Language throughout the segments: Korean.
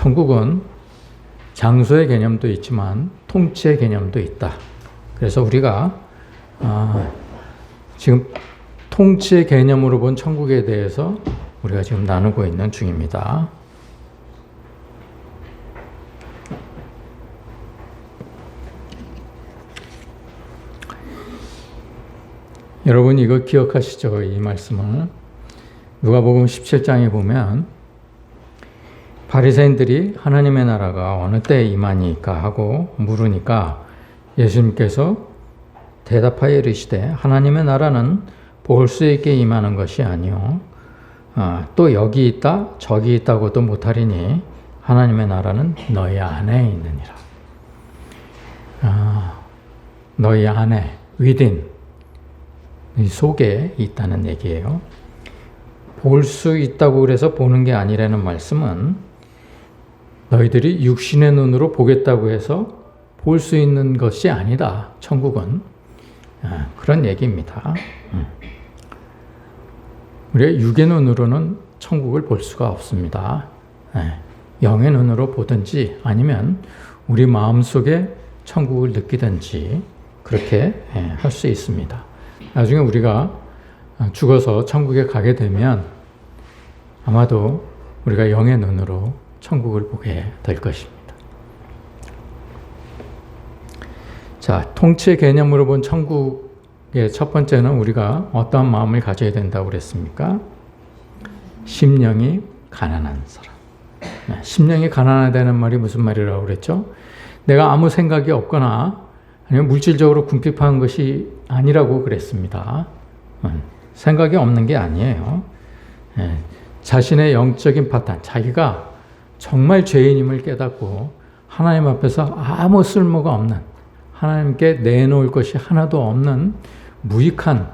천국은 장소의 개념도 있지만 통치의 개념도 있다. 그래서 우리가 지금 통치의 개념으로 본 천국에 대해서 우리가 지금 나누고 있는 중입니다. 여러분 이거 기억하시죠? 이 말씀을. 누가복음 17장에 보면 바리새인들이 하나님의 나라가 어느 때에 임하니까 하고 물으니까 예수님께서 대답하여 이르시되 하나님의 나라는 볼 수 있게 임하는 것이 아니요 또 여기 있다 저기 있다고도 못하리니 하나님의 나라는 너희 안에 있느니라. 너희 안에 within 이 속에 있다는 얘기예요. 볼 수 있다고 그래서 보는 게 아니라는 말씀은 너희들이 육신의 눈으로 보겠다고 해서 볼 수 있는 것이 아니다. 천국은 그런 얘기입니다. 우리가 육의 눈으로는 천국을 볼 수가 없습니다. 영의 눈으로 보든지 아니면 우리 마음속에 천국을 느끼든지 그렇게 할 수 있습니다. 나중에 우리가 죽어서 천국에 가게 되면 아마도 우리가 영의 눈으로 천국을 보게 될 것입니다. 자, 통치의 개념으로 본 천국의 첫 번째는 우리가 어떠한 마음을 가져야 된다고 그랬습니까? 심령이 가난한 사람. 심령이 가난하다는 말이 무슨 말이라고 그랬죠? 내가 아무 생각이 없거나 아니면 물질적으로 궁핍한 것이 아니라고 그랬습니다. 생각이 없는 게 아니에요. 자신의 영적인 파탄, 자기가 정말 죄인임을 깨닫고 하나님 앞에서 아무 쓸모가 없는, 하나님께 내놓을 것이 하나도 없는 무익한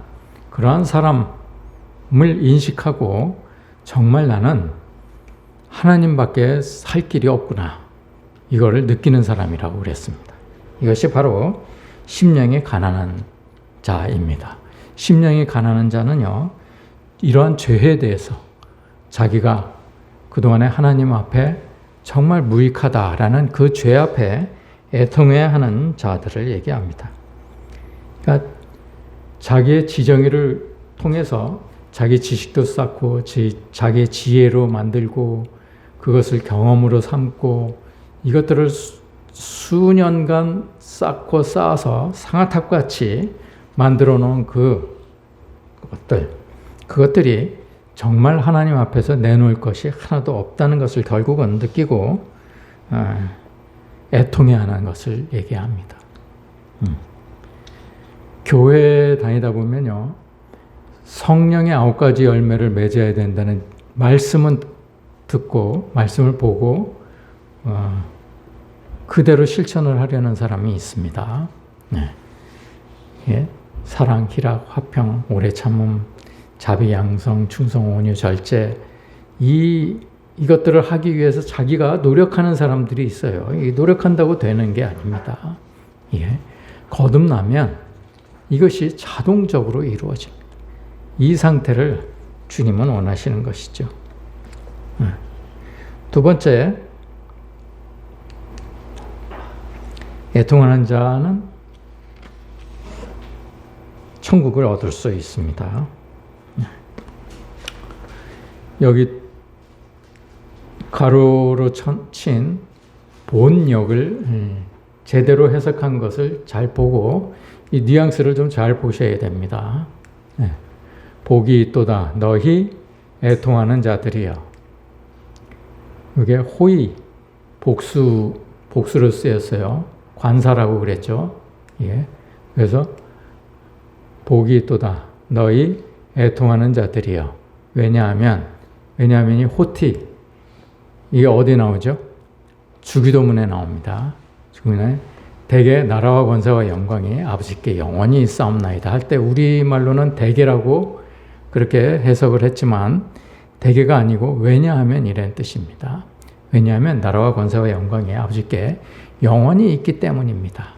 그러한 사람을 인식하고 정말 나는 하나님밖에 살 길이 없구나. 이거를 느끼는 사람이라고 그랬습니다. 이것이 바로 심령이 가난한 자입니다. 심령이 가난한 자는요, 이러한 죄에 대해서 자기가 그동안에 하나님 앞에 정말 무익하다라는 그 죄 앞에 애통해야 하는 자들을 얘기합니다. 그러니까 자기의 지정의를 통해서 자기 지식도 쌓고 자기의 지혜로 만들고 그것을 경험으로 삼고 이것들을 수년간 쌓고 쌓아서 상아탑같이 만들어 놓은 그것들이 정말 하나님 앞에서 내놓을 것이 하나도 없다는 것을 결국은 느끼고 애통해하는 것을 얘기합니다. 교회에 다니다 보면요, 성령의 9가지 열매를 맺어야 된다는 말씀은 듣고 말씀을 보고 그대로 실천을 하려는 사람이 있습니다. 사랑, 희락, 화평, 오래 참음, 자비, 양성, 충성, 온유, 절제 이것들을 하기 위해서 자기가 노력하는 사람들이 있어요. 노력한다고 되는 게 아닙니다. 거듭나면 이것이 자동적으로 이루어집니다. 이 상태를 주님은 원하시는 것이죠. 두 번째, 애통하는 자는 천국을 얻을 수 있습니다. 여기 가로로 친 본역을 제대로 해석한 것을 잘 보고 이 뉘앙스를 좀 잘 보셔야 됩니다. 복이 있도다 너희 애통하는 자들이여. 이게 호의 복수로 쓰였어요. 관사라고 그랬죠. 그래서 복이 있도다 너희 애통하는 자들이여. 왜냐하면 이 호티 이게 어디 나오죠? 주기도문에 나옵니다. 주기도문에 대개 나라와 권세와 영광이 아버지께 영원히 있사옵나이다 할 때 우리말로는 대개라고 그렇게 해석을 했지만 대개가 아니고 왜냐하면 이런 뜻입니다. 왜냐하면 나라와 권세와 영광이 아버지께 영원히 있기 때문입니다.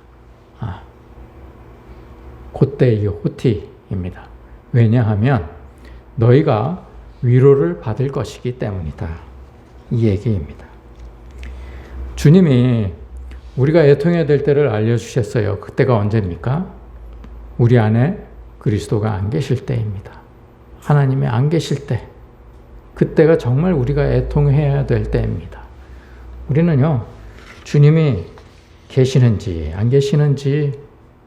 그때 이 호티입니다. 왜냐하면 너희가 위로를 받을 것이기 때문이다. 이 얘기입니다. 주님이 우리가 애통해야 될 때를 알려주셨어요. 그때가 언제입니까? 우리 안에 그리스도가 안 계실 때입니다. 하나님이 안 계실 때. 그때가 정말 우리가 애통해야 될 때입니다. 우리는요, 주님이 계시는지 안 계시는지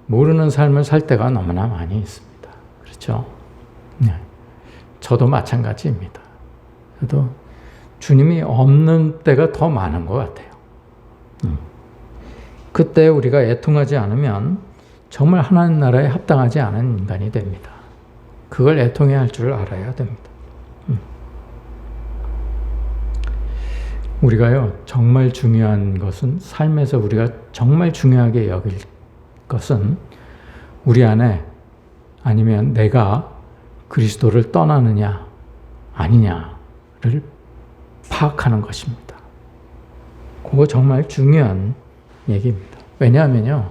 모르는 삶을 살 때가 너무나 많이 있습니다. 그렇죠? 네. 저도 마찬가지입니다. 저도 주님이 없는 때가 더 많은 것 같아요. 그때 우리가 애통하지 않으면 정말 하나님 나라에 합당하지 않은 인간이 됩니다. 그걸 애통해야 할 줄 알아야 됩니다. 우리가요, 정말 중요한 것은, 삶에서 우리가 정말 중요하게 여길 것은 우리 안에, 아니면 내가 그리스도를 떠나느냐 아니냐를 파악하는 것입니다. 그거 정말 중요한 얘기입니다. 왜냐하면요,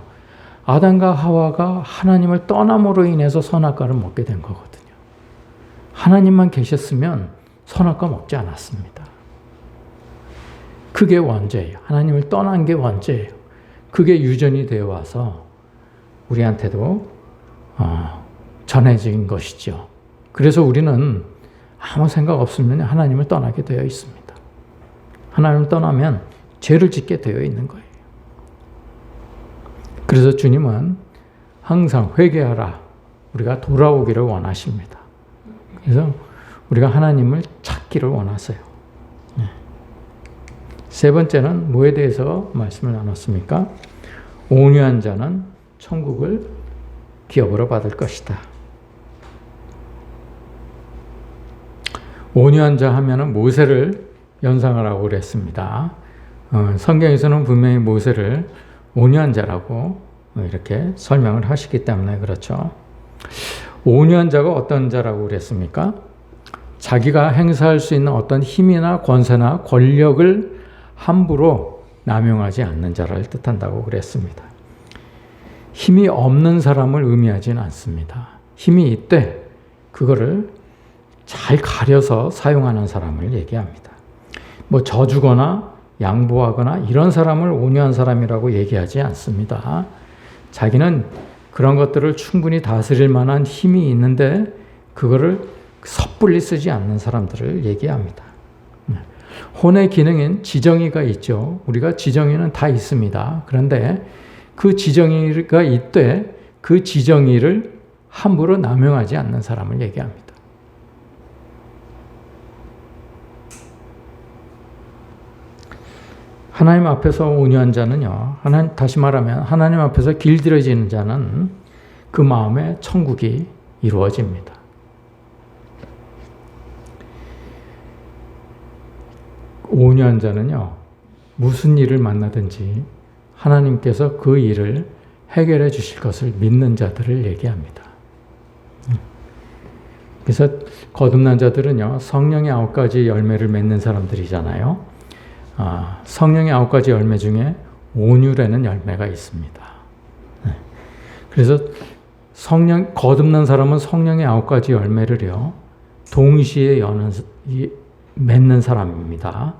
아담과 하와가 하나님을 떠남으로 인해서 선악과를 먹게 된 거거든요. 하나님만 계셨으면 선악과 먹지 않았습니다. 그게 원죄예요. 하나님을 떠난 게 원죄예요. 그게 유전이 되어 와서 우리한테도 전해진 것이죠. 그래서 우리는 아무 생각 없으면 하나님을 떠나게 되어 있습니다. 하나님을 떠나면 죄를 짓게 되어 있는 거예요. 그래서 주님은 항상 회개하라, 우리가 돌아오기를 원하십니다. 그래서 우리가 하나님을 찾기를 원하세요. 세 번째는 뭐에 대해서 말씀을 나눴습니까? 온유한 자는 천국을 기업으로 받을 것이다. 온유한 자 하면은 모세를 연상하라고 그랬습니다. 성경에서는 분명히 모세를 온유한 자라고 이렇게 설명을 하시기 때문에 그렇죠. 온유한 자가 어떤 자라고 그랬습니까? 자기가 행사할 수 있는 어떤 힘이나 권세나 권력을 함부로 남용하지 않는 자를 뜻한다고 그랬습니다. 힘이 없는 사람을 의미하진 않습니다. 힘이 있되 그거를 잘 가려서 사용하는 사람을 얘기합니다. 뭐 저주거나 양보하거나 이런 사람을 온유한 사람이라고 얘기하지 않습니다. 자기는 그런 것들을 충분히 다스릴 만한 힘이 있는데 그거를 섣불리 쓰지 않는 사람들을 얘기합니다. 혼의 기능인 지정의가 있죠. 우리가 지정의는 다 있습니다. 그런데 그 지정의가 있되 그 지정의를 함부로 남용하지 않는 사람을 얘기합니다. 하나님 앞에서 온유한 자는요, 다시 말하면 하나님 앞에서 길들여지는 자는 그 마음에 천국이 이루어집니다. 온유한 자는요, 무슨 일을 만나든지 하나님께서 그 일을 해결해 주실 것을 믿는 자들을 얘기합니다. 그래서 거듭난 자들은요, 성령의 9가지 열매를 맺는 사람들이잖아요. 성령의 9가지 열매 중에 온유라는 열매가 있습니다. 그래서 거듭난 사람은 성령의 9가지 열매를요, 동시에 맺는 사람입니다.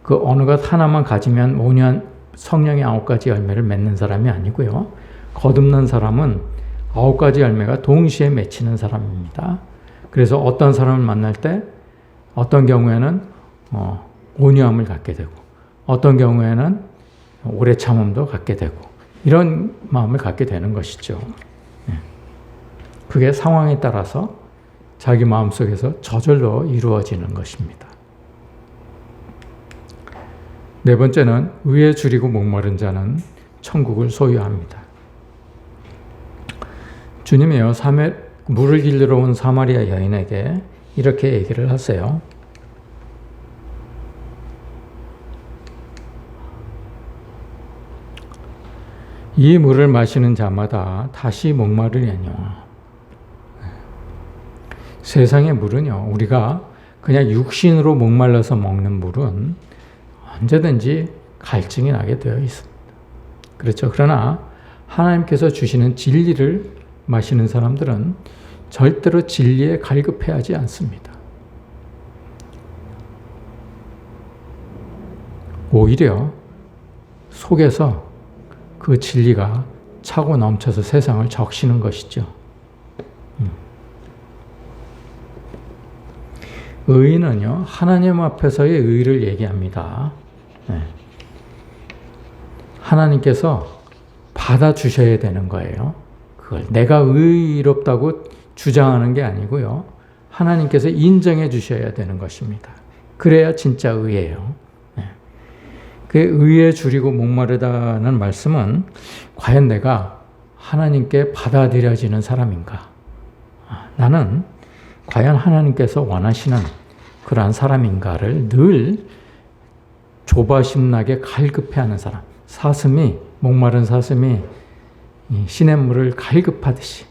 그 어느 것 하나만 가지면 온유한 성령의 9가지 열매를 맺는 사람이 아니고요. 거듭난 사람은 9가지 열매가 동시에 맺히는 사람입니다. 그래서 어떤 사람을 만날 때 어떤 경우에는 온유함을 갖게 되고 어떤 경우에는 오래 참음도 갖게 되고 이런 마음을 갖게 되는 것이죠. 그게 상황에 따라서 자기 마음속에서 저절로 이루어지는 것입니다. 네 번째는 의에 줄이고 목마른 자는 천국을 소유합니다. 주님이요, 물을 길러 온 사마리아 여인에게 이렇게 얘기를 하세요. 이 물을 마시는 자마다 다시 목마르려니와. 세상의 물은요, 우리가 그냥 육신으로 목말라서 먹는 물은 언제든지 갈증이 나게 되어 있습니다. 그렇죠. 그러나 하나님께서 주시는 진리를 마시는 사람들은 절대로 진리에 갈급해하지 않습니다. 오히려 속에서 그 진리가 차고 넘쳐서 세상을 적시는 것이죠. 의인은요, 하나님 앞에서의 의를 얘기합니다. 하나님께서 받아주셔야 되는 거예요. 그걸 내가 의롭다고 주장하는 게 아니고요. 하나님께서 인정해 주셔야 되는 것입니다. 그래야 진짜 의예요. 그 의에 줄이고 목마르다는 말씀은 과연 내가 하나님께 받아들여지는 사람인가? 나는 과연 하나님께서 원하시는 그러한 사람인가를 늘 조바심나게 갈급해하는 사람. 목마른 사슴이 시냇물을 갈급하듯이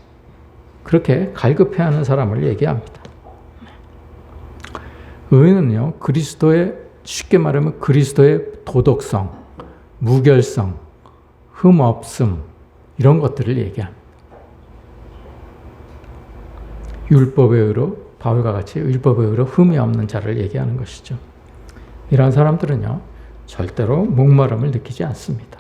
그렇게 갈급해하는 사람을 얘기합니다. 의는요, 쉽게 말하면 그리스도의 도덕성, 무결성, 흠없음 이런 것들을 얘기합니다. 율법의 의로, 바울과 같이 율법의 의로 흠이 없는 자를 얘기하는 것이죠. 이러한 사람들은요, 절대로 목마름을 느끼지 않습니다.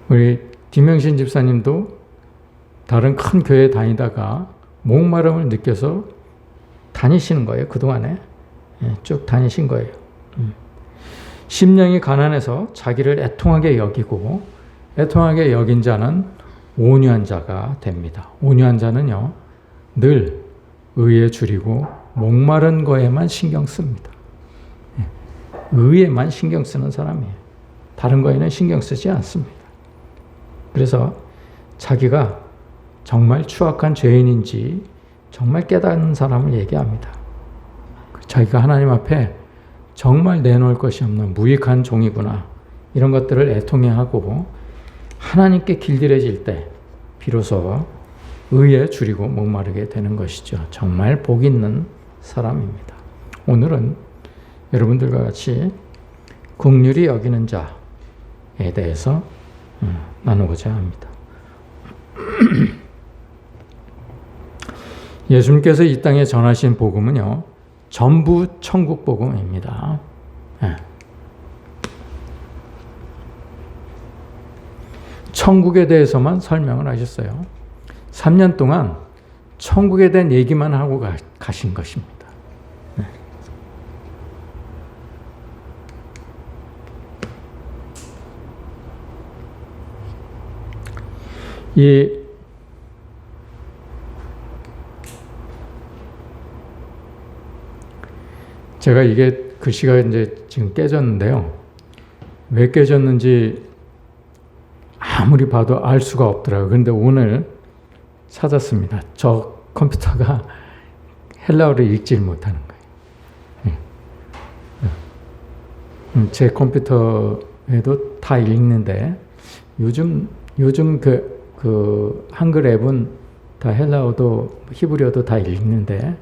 우리 김명신 집사님도 다른 큰 교회에 다니다가 목마름을 느껴서 다니시는 거예요. 그동안에 쭉 다니신 거예요. 심령이 가난해서 자기를 애통하게 여기고 애통하게 여긴 자는 온유한 자가 됩니다. 온유한 자는요, 늘 의에 줄이고 목마른 거에만 신경 씁니다. 의에만 신경 쓰는 사람이에요. 다른 거에는 신경 쓰지 않습니다. 그래서 자기가 정말 추악한 죄인인지 정말 깨닫는 사람을 얘기합니다. 자기가 하나님 앞에 정말 내놓을 것이 없는 무익한 종이구나. 이런 것들을 애통해하고 하나님께 길들여질 때 비로소 의에 줄이고 목마르게 되는 것이죠. 정말 복 있는 사람입니다. 오늘은 여러분들과 같이 긍휼히 여기는 자에 대해서 나누고자 합니다. 예수님께서 이 땅에 전하신 복음은요, 전부 천국 복음입니다. 천국에 대해서만 설명을 하셨어요. 3년 동안 천국에 대한 얘기만 하고 가신 것입니다. 제가 이게 글씨가 이제 지금 깨졌는데요. 왜 깨졌는지 아무리 봐도 알 수가 없더라고요. 그런데 오늘 찾았습니다. 저 컴퓨터가 헬라어를 읽질 못하는 거예요. 제 컴퓨터에도 다 읽는데 요즘 그 한글 앱은 다 헬라어도 히브리어도 다 읽는데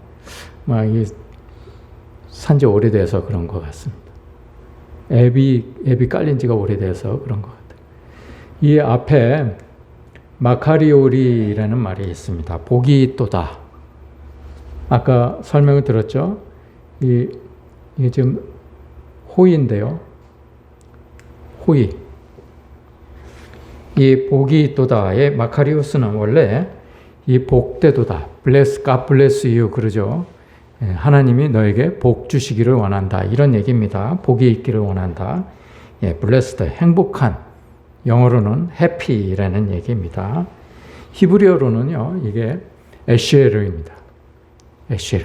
막 이 산지 오래돼서 그런 것 같습니다. 앱이 깔린 지가 오래돼서 그런 것 같아요. 이 앞에 마카리오리라는 말이 있습니다. 복이 있도다. 아까 설명을 들었죠? 이게 지금 호의인데요. 호의. 이 복이 있도다의 마카리오스는 원래 이 복되도다. God bless you 그러죠. 하나님이 너에게 복 주시기를 원한다. 이런 얘기입니다. 복이 있기를 원한다. blessed, 행복한. 영어로는 happy라는 얘기입니다. 히브리어로는요, 이게 에시에르입니다. 에시에르.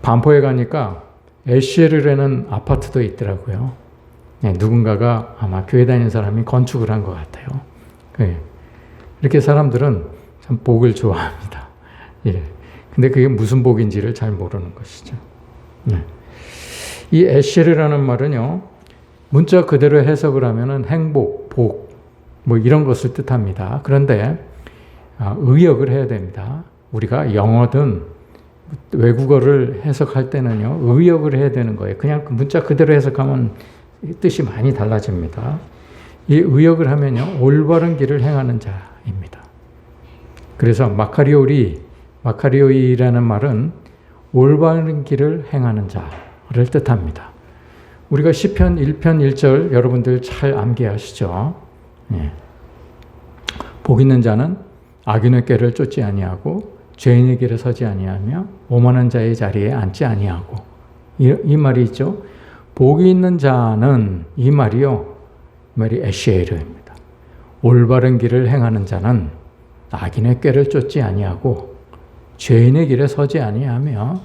반포에 가니까 에시에르라는 아파트도 있더라고요. 누군가가 아마 교회 다니는 사람이 건축을 한 것 같아요. 이렇게 사람들은 참 복을 좋아합니다. 근데 그게 무슨 복인지를 잘 모르는 것이죠. 이 에시르라는 말은요, 문자 그대로 해석을 하면은 행복, 복, 뭐 이런 것을 뜻합니다. 그런데 의역을 해야 됩니다. 우리가 영어든 외국어를 해석할 때는요, 의역을 해야 되는 거예요. 그냥 문자 그대로 해석하면 뜻이 많이 달라집니다. 이 의역을 하면요, 올바른 길을 행하는 자입니다. 그래서 마카리오이라는 말은 올바른 길을 행하는 자, 뜻합니다. 우리가 시편 1편 1절 여러분들 잘 암기하시죠? 예. 복 있는 자는 악인의 꾀를 쫓지 아니하고 죄인의 길에 서지 아니하며 오만한 자의 자리에 앉지 아니하고 이 말이 있죠. 복이 있는 자는 이 말이요. 이 말이 에시에르입니다. 올바른 길을 행하는 자는 악인의 꾀를 쫓지 아니하고 죄인의 길에 서지 아니하며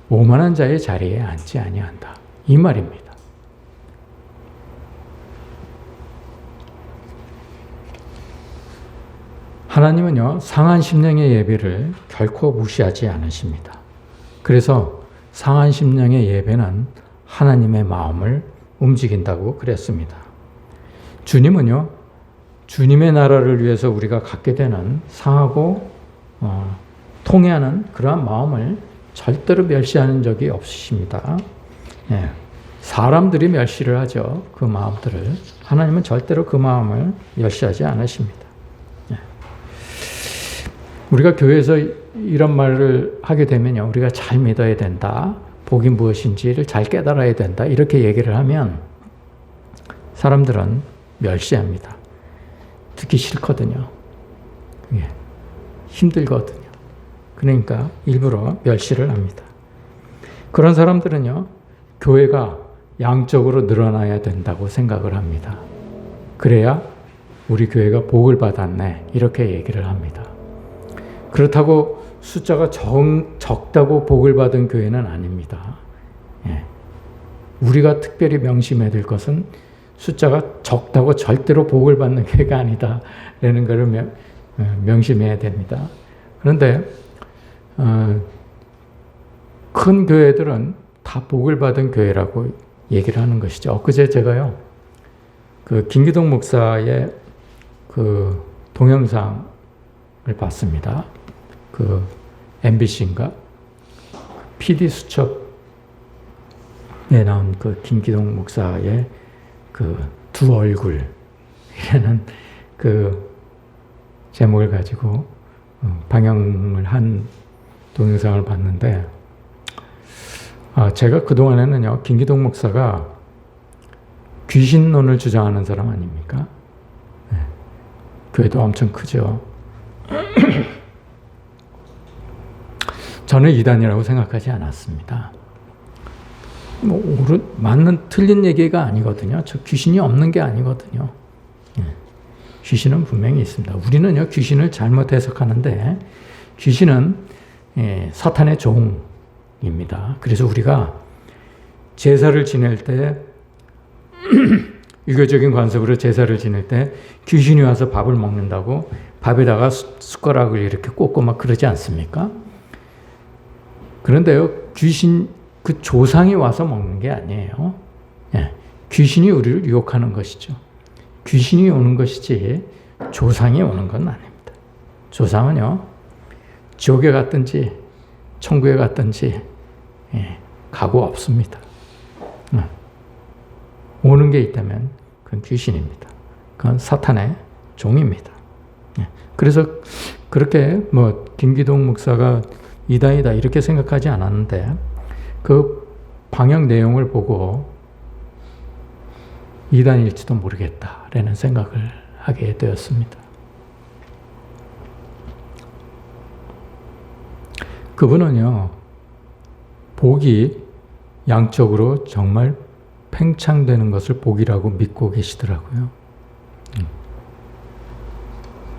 오만한 자의 자리에 앉지 아니한다. 이 말입니다. 하나님은요, 상한 심령의 예배를 결코 무시하지 않으십니다. 그래서 상한 심령의 예배는 하나님의 마음을 움직인다고 그랬습니다. 주님은요, 주님의 나라를 위해서 우리가 갖게 되는 상하고 통회하는 그러한 마음을 절대로 멸시하는 적이 없으십니다. 예, 사람들이 멸시를 하죠. 그 마음들을. 하나님은 절대로 그 마음을 멸시하지 않으십니다. 예. 우리가 교회에서 이런 말을 하게 되면요, 우리가 잘 믿어야 된다. 복이 무엇인지를 잘 깨달아야 된다. 이렇게 얘기를 하면 사람들은 멸시합니다. 듣기 싫거든요. 예, 힘들거든요. 그러니까 일부러 멸시를 합니다. 그런 사람들은요, 교회가 양적으로 늘어나야 된다고 생각을 합니다. 그래야 우리 교회가 복을 받았네. 이렇게 얘기를 합니다. 그렇다고 숫자가 적다고 복을 받은 교회는 아닙니다. 예. 우리가 특별히 명심해야 될 것은 숫자가 적다고 절대로 복을 받는 교회가 아니다라는 것을 명심해야 됩니다. 그런데 큰 교회들은 다 복을 받은 교회라고 얘기를 하는 것이죠. 엊그제 제가요, 그 김기동 목사의 그 동영상을 봤습니다. 그 MBC인가? PD 수첩에 나온 그 김기동 목사의 그 두 얼굴이라는 그 제목을 가지고 방영을 한 동영상을 봤는데, 제가 그동안에는요, 김기동 목사가 귀신론을 주장하는 사람 아닙니까? 네. 교회도 엄청 크죠. 저는 이단이라고 생각하지 않았습니다. 맞는 틀린 얘기가 아니거든요. 저 귀신이 없는 게 아니거든요. 예. 귀신은 분명히 있습니다. 우리는요, 귀신을 잘못 해석하는데 귀신은 사탄의 종입니다. 그래서 우리가 제사를 지낼 때 유교적인 관습으로 제사를 지낼 때 귀신이 와서 밥을 먹는다고 밥에다가 숟가락을 이렇게 꽂고 막 그러지 않습니까? 그런데요, 귀신 그 조상이 와서 먹는 게 아니에요. 예, 귀신이 우리를 유혹하는 것이죠. 귀신이 오는 것이지 조상이 오는 건 아닙니다. 조상은요, 지옥에 갔든지 천국에 갔든지 가고 없습니다. 오는 게 있다면 그건 귀신입니다. 그건 사탄의 종입니다. 그래서 그렇게 김기동 목사가 이단이다 이렇게 생각하지 않았는데 그 방영 내용을 보고 이단일지도 모르겠다라는 생각을 하게 되었습니다. 그분은요, 복이 양적으로 정말 팽창되는 것을 복이라고 믿고 계시더라고요.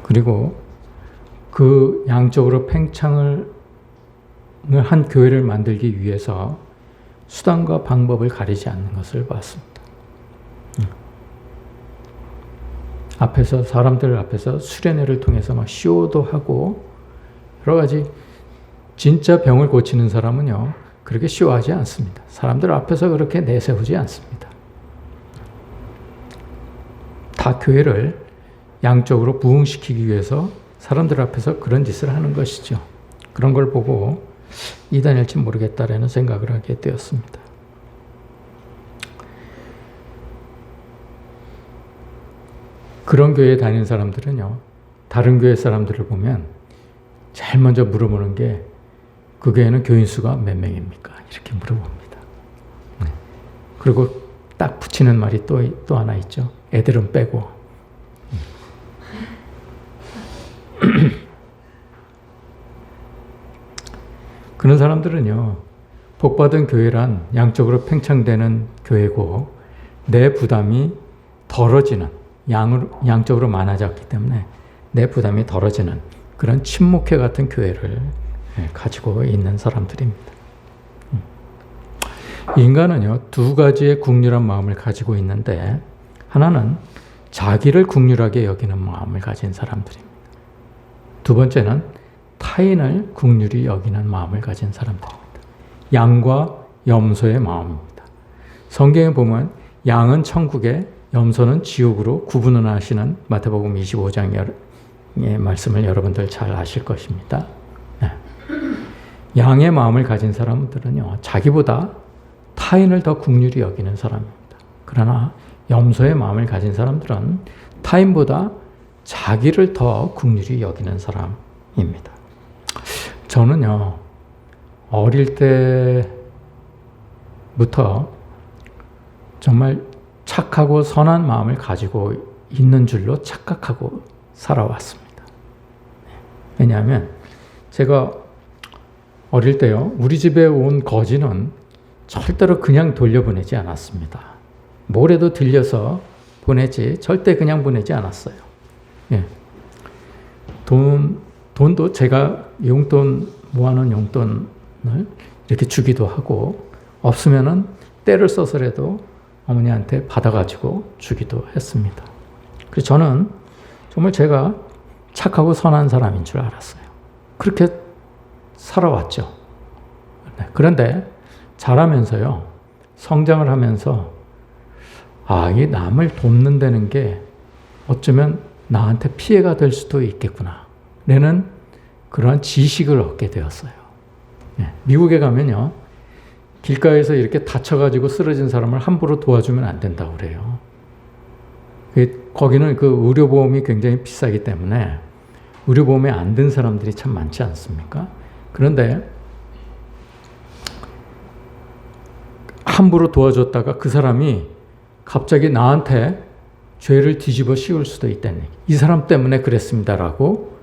그리고 그 양적으로 팽창을 한 교회를 만들기 위해서 수단과 방법을 가리지 않는 것을 봤습니다. 앞에서 사람들 앞에서 수련회를 통해서 막 쇼도 하고 여러 가지 진짜 병을 고치는 사람은요 그렇게 쇼하지 않습니다. 사람들 앞에서 그렇게 내세우지 않습니다. 다 교회를 양적으로 부흥시키기 위해서 사람들 앞에서 그런 짓을 하는 것이죠. 그런 걸 보고 이단일지 모르겠다라는 생각을 하게 되었습니다. 그런 교회에 다니는 사람들은요, 다른 교회 사람들을 보면 제일 먼저 물어보는 게 그 교회는 교인 수가 몇 명입니까? 이렇게 물어봅니다. 그리고 딱 붙이는 말이 또 하나 있죠. 애들은 빼고. 그런 사람들은요, 복받은 교회란 양적으로 팽창되는 교회고, 내 부담이 덜어지는, 양적으로 많아졌기 때문에 내 부담이 덜어지는 그런 친목회 같은 교회를 가지고 있는 사람들입니다. 인간은요, 두 가지의 국률한 마음을 가지고 있는데, 하나는 자기를 국률하게 여기는 마음을 가진 사람들입니다. 두 번째는 타인을 국률이 여기는 마음을 가진 사람들입니다. 양과 염소의 마음입니다. 성경에 보면 양은 천국에, 염소는 지옥으로 구분을 하시는 마태복음 25장의 말씀을 여러분들 잘 아실 것입니다. 네. 양의 마음을 가진 사람들은요, 자기보다 타인을 더 국률이 여기는 사람입니다. 그러나 염소의 마음을 가진 사람들은 타인보다 자기를 더 국률이 여기는 사람입니다. 저는요, 어릴 때부터 정말 착하고 선한 마음을 가지고 있는 줄로 착각하고 살아왔습니다. 왜냐하면 제가 어릴 때요, 우리 집에 온 거지는 절대로 그냥 돌려보내지 않았습니다. 뭐래도 들려서 보내지 절대 그냥 보내지 않았어요. 예. 돈도 제가 용돈 모아놓은 용돈을 이렇게 주기도 하고, 없으면은 때를 써서라도 어머니한테 받아가지고 주기도 했습니다. 그래서 저는 정말 제가 착하고 선한 사람인 줄 알았어요. 그렇게 살아왔죠. 그런데 자라면서요, 성장을 하면서 이 남을 돕는다는 게 어쩌면 나한테 피해가 될 수도 있겠구나 라는 그러한 지식을 얻게 되었어요. 미국에 가면요, 길가에서 이렇게 다쳐가지고 쓰러진 사람을 함부로 도와주면 안 된다고 그래요. 거기는 그 의료보험이 굉장히 비싸기 때문에 의료보험에 안 든 사람들이 참 많지 않습니까? 그런데 함부로 도와줬다가 그 사람이 갑자기 나한테 죄를 뒤집어 씌울 수도 있다는 얘기. 이 사람 때문에 그랬습니다라고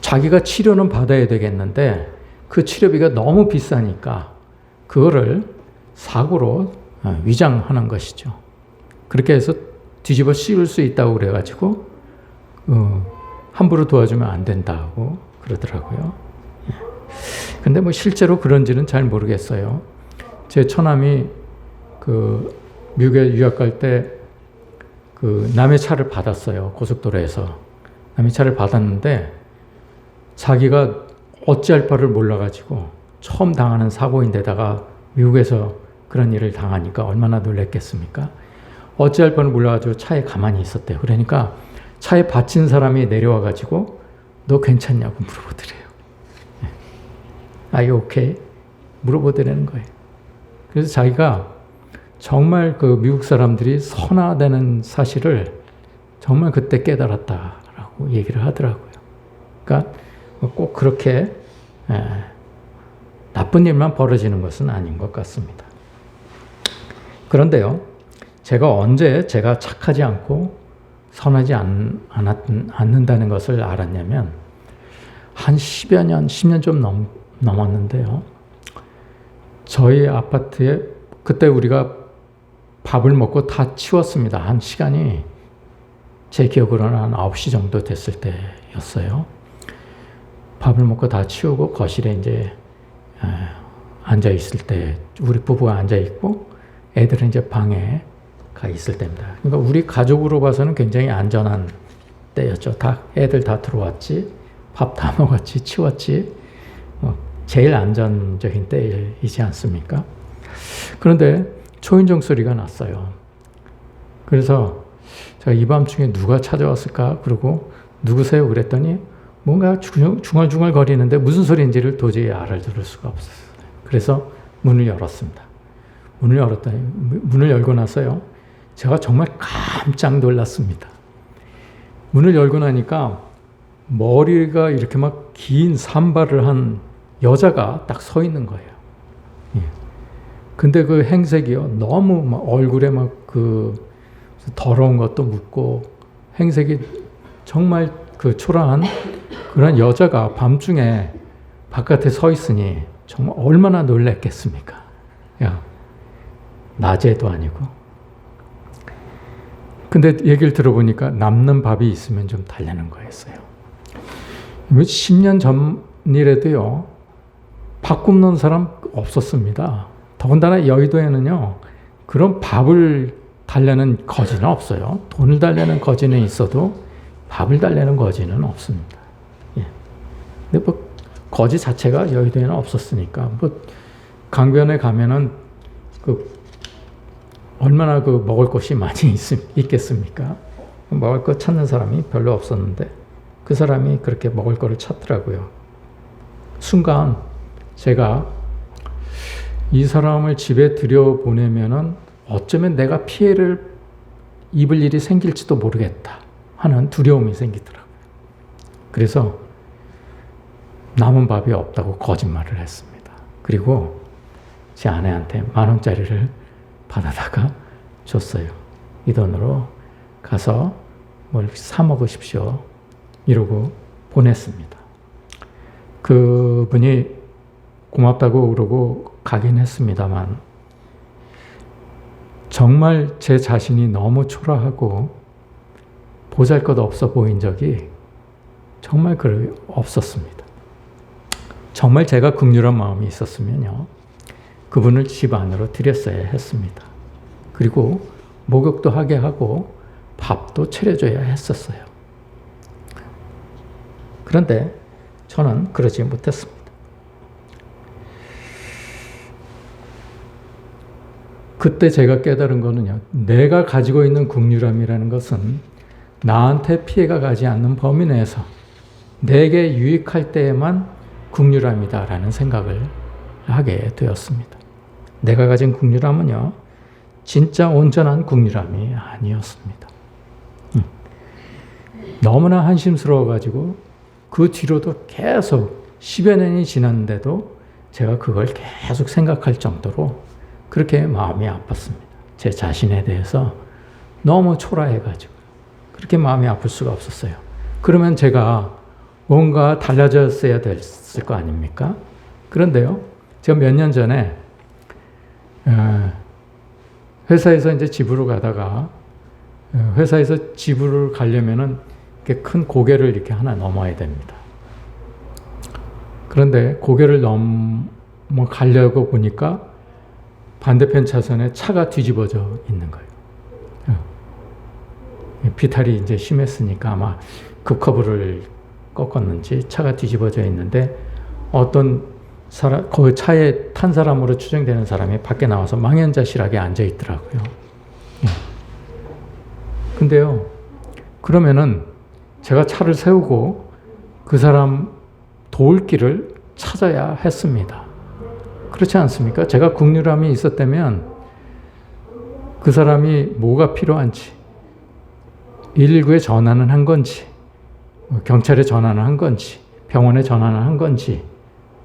자기가 치료는 받아야 되겠는데 그 치료비가 너무 비싸니까 그거를 사고로 위장하는 것이죠. 그렇게 해서 뒤집어 씌울 수 있다고 그래가지고 함부로 도와주면 안 된다고 그러더라고요. 근데 뭐 실제로 그런지는 잘 모르겠어요. 제 처남이 그 미국에 유학 갈 때 그 남의 차를 받았어요. 고속도로에서. 남의 차를 받았는데 자기가 어찌할 바를 몰라가지고 처음 당하는 사고인데다가 미국에서 그런 일을 당하니까 얼마나 놀랬겠습니까? 어찌할 바를 몰라가지고 차에 가만히 있었대요. 그러니까 차에 받친 사람이 내려와가지고 너 괜찮냐고 물어보더래요. Are you okay? 물어보더라는 거예요. 그래서 자기가 정말 그 미국 사람들이 선하다는 사실을 정말 그때 깨달았다라고 얘기를 하더라고요. 그러니까 꼭 그렇게 나쁜 일만 벌어지는 것은 아닌 것 같습니다. 그런데요, 제가 언제 제가 착하지 않고 선하지 않는다는 것을 알았냐면 한 10년 좀 넘었는데요. 저희 아파트에 그때 우리가 밥을 먹고 다 치웠습니다. 한 시간이 제 기억으로는 한 9시 정도 됐을 때였어요. 밥을 먹고 다 치우고 거실에 이제 앉아 있을 때 우리 부부가 앉아 있고 애들은 이제 방에 가 있을 때입니다. 그러니까 우리 가족으로 봐서는 굉장히 안전한 때였죠. 애들 다 들어왔지, 밥 다 먹었지, 치웠지. 제일 안전적인 때이지 않습니까? 그런데 초인종 소리가 났어요. 그래서 제가 이 밤중에 누가 찾아왔을까? 그러고 누구세요? 그랬더니 뭔가 중얼중얼 거리는데 무슨 소리인지를 도저히 알아들을 수가 없었어요. 그래서 문을 열었습니다. 문을 열고 나서요, 제가 정말 깜짝 놀랐습니다. 문을 열고 나니까 머리가 이렇게 막 긴 산발을 한 여자가 딱 서 있는 거예요. 예. 근데 그 행색이요, 너무 막 얼굴에 막 그 더러운 것도 묻고, 행색이 정말 그 초라한 그런 여자가 밤중에 바깥에 서 있으니 정말 얼마나 놀랬겠습니까? 야, 낮에도 아니고. 근데 얘기를 들어보니까 남는 밥이 있으면 좀 달라는 거였어요. 10년 전이라도요, 밥 굽는 사람 없었습니다. 더군다나 여의도에는요, 그런 밥을 달라는 거지는 없어요. 돈을 달라는 거지는 있어도 밥을 달라는 거지는 없습니다. 예. 근데 뭐 거지 자체가 여의도에는 없었으니까, 뭐 강변에 가면은 그 얼마나 그 먹을 것이 많이 있겠습니까? 먹을 것 찾는 사람이 별로 없었는데 그 사람이 그렇게 먹을 거를 찾더라고요. 순간 제가 이 사람을 집에 들여보내면은 어쩌면 내가 피해를 입을 일이 생길지도 모르겠다 하는 두려움이 생기더라고요. 그래서 남은 밥이 없다고 거짓말을 했습니다. 그리고 제 아내한테 10,000원짜리를 받아다가 줬어요. 이 돈으로 가서 뭘 사 먹으십시오. 이러고 보냈습니다. 그분이 고맙다고 그러고 가긴 했습니다만 정말 제 자신이 너무 초라하고 보잘것없어 보인 적이 정말 없었습니다. 정말 제가 긍휼한 마음이 있었으면요, 그분을 집 안으로 들였어야 했습니다. 그리고 목욕도 하게 하고 밥도 차려줘야 했었어요. 그런데 저는 그러지 못했습니다. 그때 제가 깨달은 거는요, 내가 가지고 있는 긍휼함이라는 것은 나한테 피해가 가지 않는 범위 내에서 내게 유익할 때에만 긍휼함이다라는 생각을 하게 되었습니다. 내가 가진 긍휼함은요, 진짜 온전한 긍휼함이 아니었습니다. 너무나 한심스러워가지고 그 뒤로도 계속 10여 년이 지났는데도 제가 그걸 계속 생각할 정도로 그렇게 마음이 아팠습니다. 제 자신에 대해서 너무 초라해가지고 그렇게 마음이 아플 수가 없었어요. 그러면 제가 뭔가 달라졌어야 됐을 거 아닙니까? 그런데요, 제가 몇 년 전에 회사에서 이제 집으로 가다가 회사에서 집으로 가려면은 이렇게 큰 고개를 이렇게 하나 넘어야 됩니다. 그런데 고개를 넘어가려고 보니까 반대편 차선에 차가 뒤집어져 있는 거예요. 비탈이 이제 심했으니까 아마 급커브를 꺾었는지 차가 뒤집어져 있는데 어떤 사람, 그 차에 탄 사람으로 추정되는 사람이 밖에 나와서 망연자실하게 앉아 있더라고요. 근데요, 그러면은 제가 차를 세우고 그 사람 도울 길을 찾아야 했습니다. 그렇지 않습니까? 제가 긍휼함이 있었다면 그 사람이 뭐가 필요한지, 119에 전화는 한 건지, 경찰에 전화는 한 건지, 병원에 전화는 한 건지,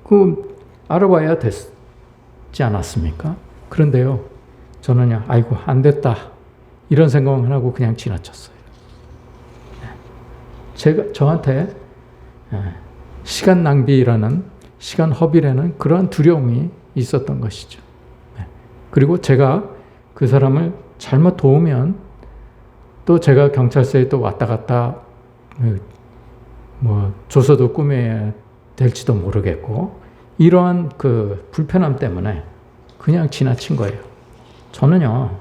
그 알아봐야 됐지 않았습니까? 그런데요, 저는요, 아이고, 안 됐다, 이런 생각을 하고 그냥 지나쳤어요. 저한테 시간 낭비라는, 시간 허비라는 그러한 두려움이 있었던 것이죠. 그리고 제가 그 사람을 잘못 도우면 또 제가 경찰서에 또 왔다 갔다 뭐 조서도 꾸며야 될지도 모르겠고, 이러한 그 불편함 때문에 그냥 지나친 거예요. 저는요,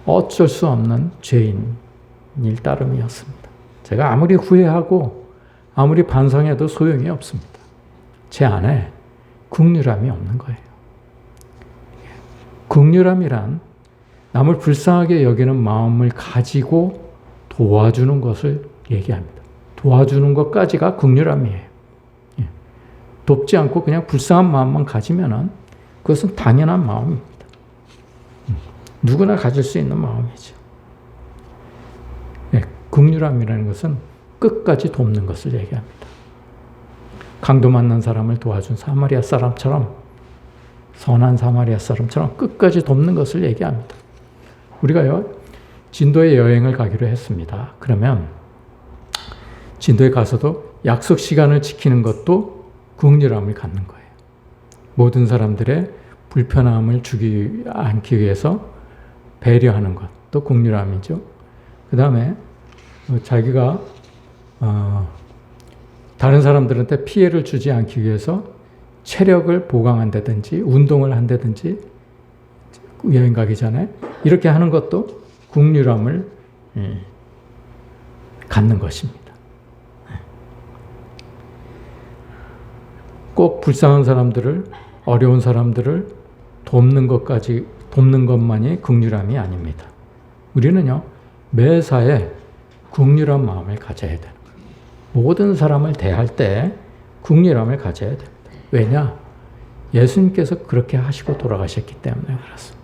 어쩔 수 없는 죄인일 따름이었습니다. 제가 아무리 후회하고 아무리 반성해도 소용이 없습니다. 제 안에 긍휼함이 없는 거예요. 긍휼함이란 남을 불쌍하게 여기는 마음을 가지고 도와주는 것을 얘기합니다. 도와주는 것까지가 긍휼함이에요. 돕지 않고 그냥 불쌍한 마음만 가지면은 그것은 당연한 마음입니다. 누구나 가질 수 있는 마음이죠. 긍휼함이라는 것은 끝까지 돕는 것을 얘기합니다. 강도 만난 사람을 도와준 사마리아 사람처럼 선한 사마리아 사람처럼 끝까지 돕는 것을 얘기합니다. 우리가요, 진도에 여행을 가기로 했습니다. 그러면 진도에 가서도 약속 시간을 지키는 것도 긍휼함을 갖는 거예요. 모든 사람들의 불편함을 주지 않기 위해서 배려하는 것도 긍휼함이죠. 그 다음에 자기가 다른 사람들한테 피해를 주지 않기 위해서 체력을 보강한다든지 운동을 한다든지 여행 가기 전에 이렇게 하는 것도 긍휼함을 갖는 것입니다. 꼭 불쌍한 사람들을, 어려운 사람들을 돕는 것만이 긍휼함이 아닙니다. 우리는요, 매사에 긍휼한 마음을 가져야 되는 거예요. 모든 사람을 대할 때 긍휼함을 가져야 됩니다. 왜냐? 예수님께서 그렇게 하시고 돌아가셨기 때문에 그렇습니다.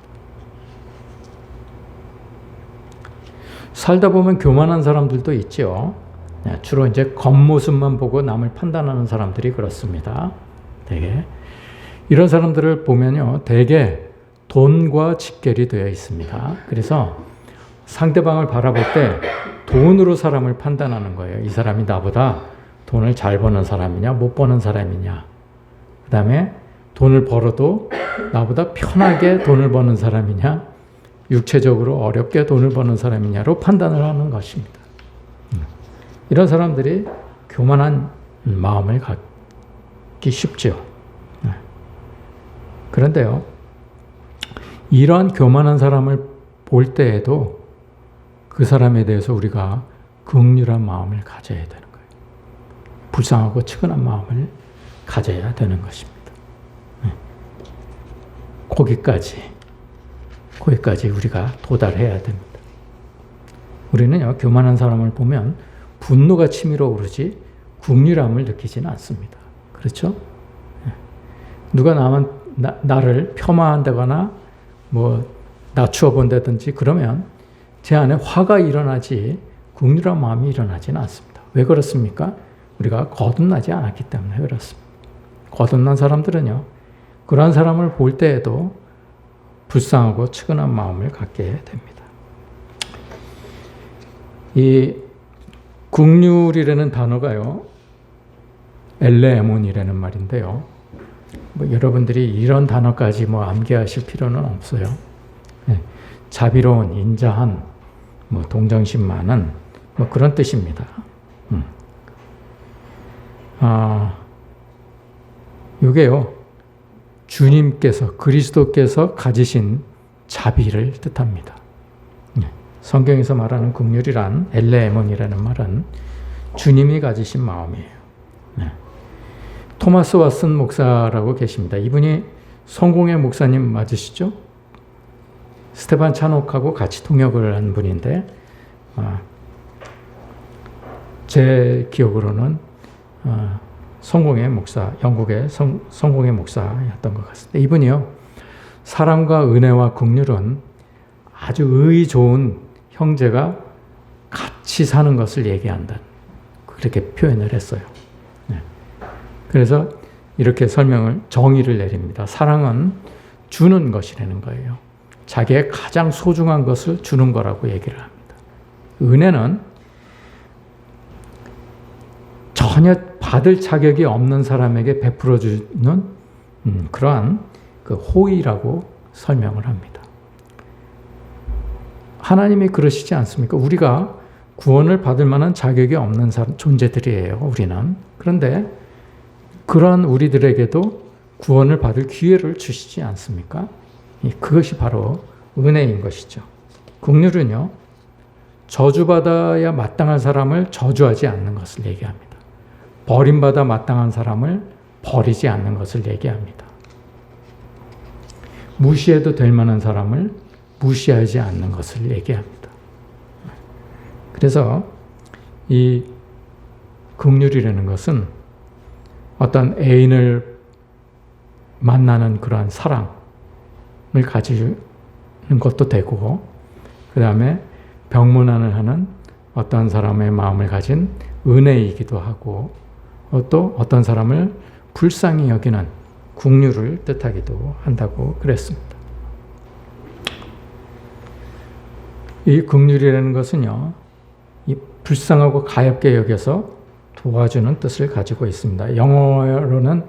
살다 보면 교만한 사람들도 있죠. 주로 이제 겉모습만 보고 남을 판단하는 사람들이 그렇습니다. 되게 이런 사람들을 보면요, 대개 돈과 직결이 되어 있습니다. 그래서 상대방을 바라볼 때 돈으로 사람을 판단하는 거예요. 이 사람이 나보다 돈을 잘 버는 사람이냐, 못 버는 사람이냐. 그 다음에 돈을 벌어도 나보다 편하게 돈을 버는 사람이냐, 육체적으로 어렵게 돈을 버는 사람이냐로 판단을 하는 것입니다. 이런 사람들이 교만한 마음을 갖기 쉽죠. 그런데요, 이러한 교만한 사람을 볼 때에도 그 사람에 대해서 우리가 긍휼한 마음을 가져야 되는 거예요. 불쌍하고 측은한 마음을 가져야 되는 것입니다. 거기까지 우리가 도달해야 됩니다. 우리는요, 교만한 사람을 보면 분노가 치밀어 오르지 긍휼함을 느끼지는 않습니다. 그렇죠? 누가 나를 폄하한다거나 낮추어 본다든지 그러면 제 안에 화가 일어나지 긍휼한 마음이 일어나지는 않습니다. 왜 그렇습니까? 우리가 거듭나지 않았기 때문에 그렇습니다. 거듭난 사람들은요, 그러한 사람을 볼 때에도 불쌍하고 측은한 마음을 갖게 됩니다. 이 긍휼이라는 단어가요, 엘레에몬이라는 말인데요. 여러분들이 이런 단어까지 암기하실 필요는 없어요. 자비로운, 인자한, 동정심 많은 그런 뜻입니다. 이게요, 주님께서, 그리스도께서 가지신 자비를 뜻합니다. 성경에서 말하는 긍휼이란, 엘레에몬이라는 말은 주님이 가지신 마음이에요. 토마스 왓슨 목사라고 계십니다. 이분이 성공회 목사님 맞으시죠? 스테반 차녹하고 같이 통역을 한 분인데, 제 기억으로는 성공회 목사, 영국의 성공회 목사였던 것 같습니다. 이분이요, 사랑과 은혜와 긍휼은 아주 의의 좋은 형제가 같이 사는 것을 얘기한다. 그렇게 표현을 했어요. 그래서 이렇게 정의를 내립니다. 사랑은 주는 것이라는 거예요. 자기의 가장 소중한 것을 주는 거라고 얘기를 합니다. 은혜는 전혀 받을 자격이 없는 사람에게 베풀어주는 그러한 호의라고 설명을 합니다. 하나님이 그러시지 않습니까? 우리가 구원을 받을 만한 자격이 없는 존재들이에요, 우리는. 그런데 그러한 우리들에게도 구원을 받을 기회를 주시지 않습니까? 그것이 바로 은혜인 것이죠. 긍휼은요, 저주받아야 마땅한 사람을 저주하지 않는 것을 얘기합니다. 버림받아 마땅한 사람을 버리지 않는 것을 얘기합니다. 무시해도 될 만한 사람을 무시하지 않는 것을 얘기합니다. 그래서 이 긍휼이라는 것은 어떤 애인을 만나는 그러한 사랑을 가지는 것도 되고, 그 다음에 병문안을 하는 어떤 사람의 마음을 가진 은혜이기도 하고, 또 어떤 사람을 불쌍히 여기는 긍휼을 뜻하기도 한다고 그랬습니다. 이 긍휼이라는 것은요, 이 불쌍하고 가엾게 여겨서 도와주는 뜻을 가지고 있습니다. 영어로는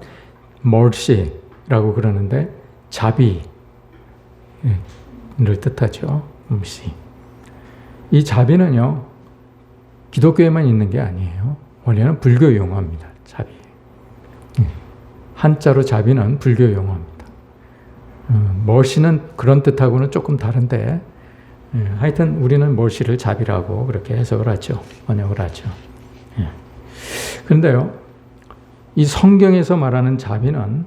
mercy라고 그러는데 자비를 뜻하죠. mercy. 이 자비는요, 기독교에만 있는 게 아니에요. 원래는 불교 용어입니다. 자비. 한자로 자비는 불교 용어입니다. mercy는 그런 뜻하고는 조금 다른데, 하여튼 우리는 mercy를 자비라고 그렇게 해석을 하죠. 번역을 하죠. 그런데요, 이 성경에서 말하는 자비는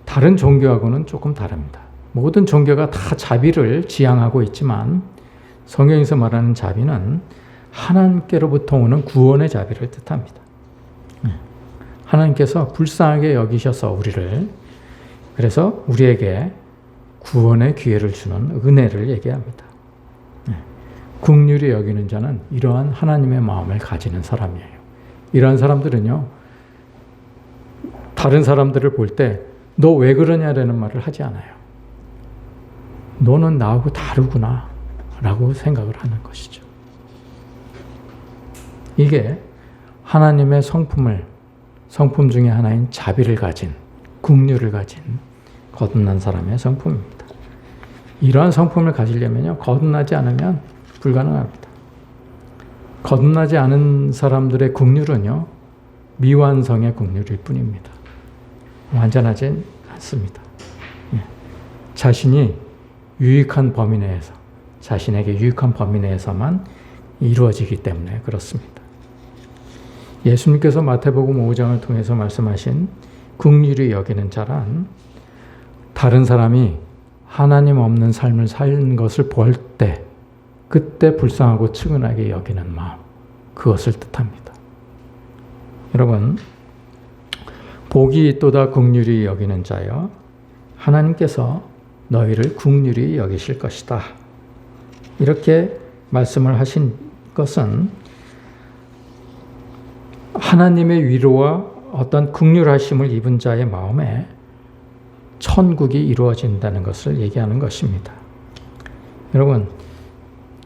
다른 종교하고는 조금 다릅니다. 모든 종교가 다 자비를 지향하고 있지만 성경에서 말하는 자비는 하나님께로부터 오는 구원의 자비를 뜻합니다. 하나님께서 불쌍하게 여기셔서 우리를, 그래서 우리에게 구원의 기회를 주는 은혜를 얘기합니다. 긍휼히 여기는 자는 이러한 하나님의 마음을 가지는 사람이에요. 이러한 사람들은요, 다른 사람들을 볼 때 너 왜 그러냐라는 말을 하지 않아요. 너는 나하고 다르구나 라고 생각을 하는 것이죠. 이게 하나님의 성품 중에 하나인 자비를 가진, 긍휼을 가진 거듭난 사람의 성품입니다. 이러한 성품을 가지려면요, 거듭나지 않으면 불가능합니다. 거듭나지 않은 사람들의 긍휼은요, 미완성의 긍휼일 뿐입니다. 완전하지 않습니다. 자신이 유익한 범위 내에서, 자신에게 유익한 범위 내에서만 이루어지기 때문에 그렇습니다. 예수님께서 마태복음 5장을 통해서 말씀하신 긍휼히 여기는 자란, 다른 사람이 하나님 없는 삶을 사는 것을 볼 때 그때 불쌍하고 측은하게 여기는 마음, 그것을 뜻합니다. 여러분, 복이 있도다 긍휼히 여기는 자여, 하나님께서 너희를 긍휼히 여기실 것이다. 이렇게 말씀을 하신 것은 하나님의 위로와 어떤 긍휼하심을 입은 자의 마음에 천국이 이루어진다는 것을 얘기하는 것입니다. 여러분,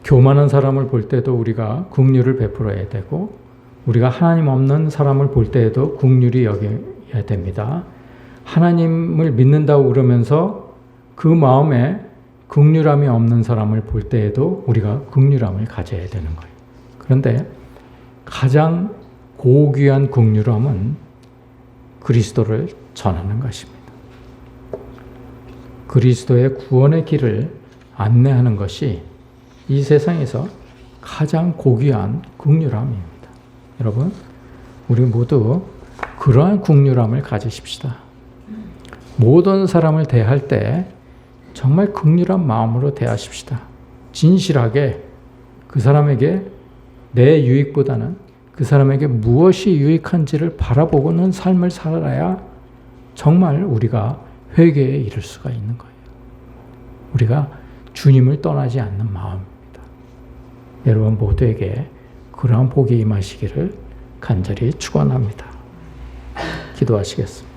교만한 사람을 볼 때도 우리가 긍휼을 베풀어야 되고, 우리가 하나님 없는 사람을 볼 때에도 긍휼히 여겨야 됩니다. 하나님을 믿는다고 그러면서 그 마음에 긍휼함이 없는 사람을 볼 때에도 우리가 긍휼함을 가져야 되는 거예요. 그런데 가장 고귀한 긍휼함은 그리스도를 전하는 것입니다. 그리스도의 구원의 길을 안내하는 것이 이 세상에서 가장 고귀한 긍휼함입니다. 여러분, 우리 모두 그러한 긍휼함을 가지십시다. 모든 사람을 대할 때 정말 긍휼한 마음으로 대하십시다. 진실하게 그 사람에게 내 유익보다는 그 사람에게 무엇이 유익한지를 바라보고는 삶을 살아야 정말 우리가 회개에 이를 수가 있는 거예요. 우리가 주님을 떠나지 않는 마음입니다. 여러분 모두에게 그러한 복이 임하시기를 간절히 축원합니다. 기도하시겠습니다.